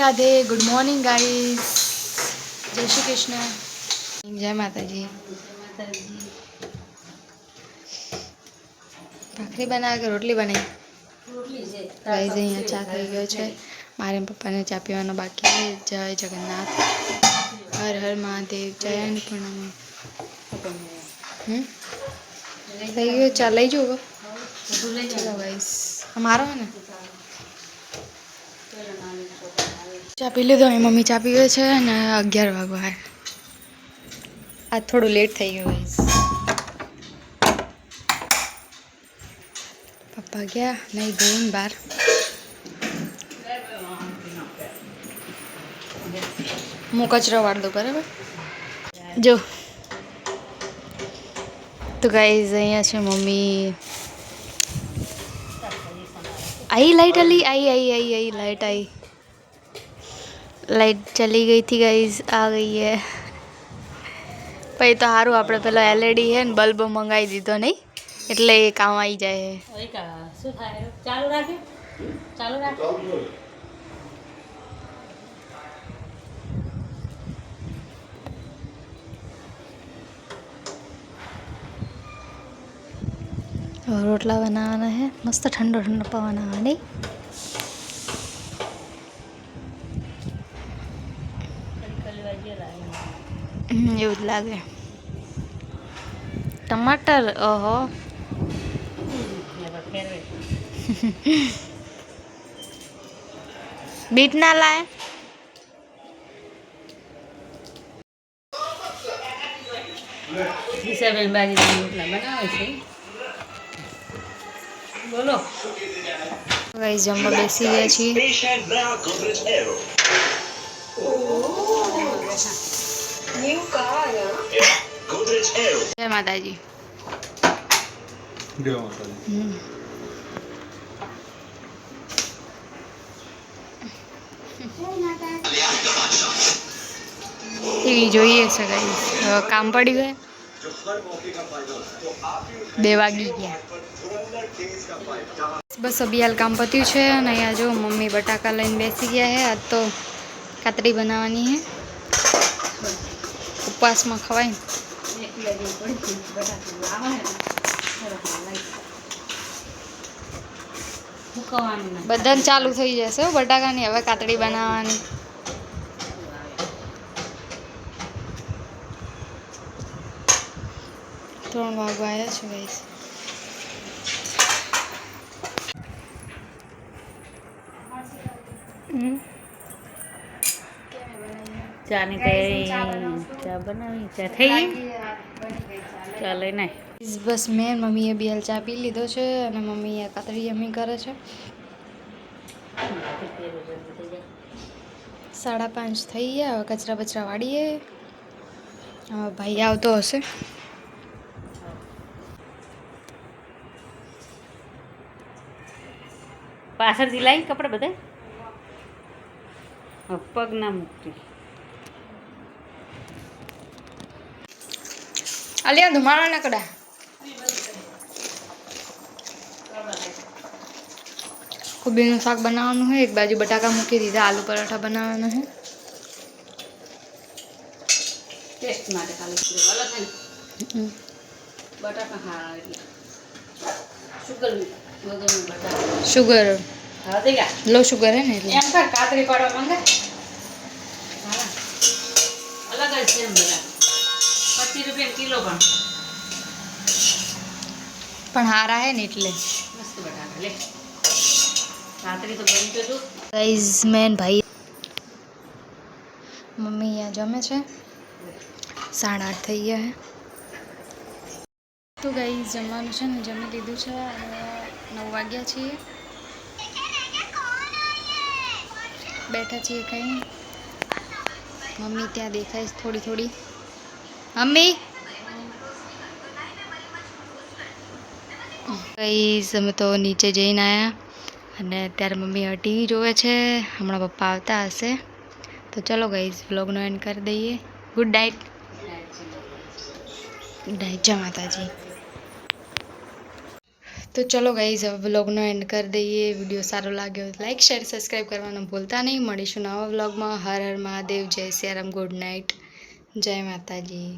Radhe good morning guys. जय श्री कृष्ण। जय माता जी। भाखरी बना के रोटली बनाई गाइस। अहीं चा थई गयो छे। मारे पप्पा ने चा पीवानो बाकी है। जय जगन्नाथ, हर हर महादेव, जय अन्नपूर्णा। थई गयो चा लई जो। चलो गाइस हमारो है ने चा पी लीधो। मम्मी चा पीवे छे ने 11 वागवा है। आज थोड़ू लेट थई गयो गाइस। पप्पा गया नहीं धोईने बार। હું કચરો વાળ દઉં બરાબર। જો તો ગાઈઝ અહીંયા છે મમ્મી। आई लाइट अली आई आई आई आई लाइट आई। लाइट चली गई थी गाइज, आ गई है। भाई तो हारू आपणे पेलो एलईडी है ने बल्ब मंगाई दीधो नहीं એટલે એ કામ આવી જાય છે। શું થાય ચાલુ રાખે ચાલુ રાખે। और रोटला बनाना है मस्त ठंडो ठंडो पवना नहीं। એવું જ લાગે। टमाटर ओहो बीट ना लाए। દિશાબેન બાજરીના રોટલા બનાવે છે। બોલો गाइस जमवा बेसी गया छी। जय माता जी। जय माता जी। टीवी જોઈએ છે ગાઈસ। કામ પડી ગયું 2 વાગી ગયા। बस अभी हाल काम पत्યું છે અને અહીંયા જો મમ્મી બટાકા લઈને બેસી ગયા है। आज तो કાતરી બનાવવાની है। ઉપવાસમાં ખવાય બધાને ચાલુ થઈ જશે બટાકાની હવે કાતરી બનાવવાની। 3 વાગવા આવ્યા છે ગાઈસ। ચાની તૈયારી ચા બનાવી ચા થઈ ગઈ ચા લઈને बस मैं मम्मीए भी हाल चा पी लीधो छे અને મમ્મી આ કાતરી અમી કરે છે। 5:30 થઈ ગયા। હવે કચરા બચરા વાળીએ। ભાઈ આવતો હશે। પાછળથી લાવી કપડા બધા પગ ના મૂકતી। અલ્યા ધુમાડા ના કડા। કોબીનું શાક બનાવવાનું है। एक बाजू बटाका मूकी दीधा। आलू पराठा बनावाना है। ટેસ્ટ માટે ખાલી અલગ છે બટાકા હા એટલે શુગર વગરનું બટાકા शुगर હા થઈ ગયા लो शुगर है ने એટલે એમ કર કાતરી પાડવા માંગે હા અલગ જ છે એમ બધા 25 રૂપિયા કિલો પણ હારા है ને એટલે મસ્ત બટાકા લે કાતરી તો બની તો જો गाइस मैन भाई मम्मी यहाँ जमे छे। 8:30 થઈ ગયા है। तो गाइस जमવાનું છે ને જમી લીધું છે અને 9 વાગ્યા છીએ। बैठा છીએ कहीं मम्मी ત્યાં દેખાય थोड़ी थोड़ी। मम्मी गाइस અમે તો નીચે જઈને આયા અને ત્યારે મમ્મી ટીવી જોવે છે। હમણાં પપ્પા આવતા હશે તો ચલો ગાइस વ્લોગનો એન્ડ કરી દઈએ। Good night. गुड नाइट जय माता जी। તો ચલો ગાઈઝ હવે વ્લોગનો એન્ડ કરી દઈએ. વિડીયો સારો લાગ્યો લાઈક શેર સબસ્ક્રાઈબ કરવાનું ભૂલતા નહીં. મળીશું નવા વ્લોગમાં. હર હર મહાદેવ, જય સિયારામ, ગુડ નાઇટ, જય માતાજી.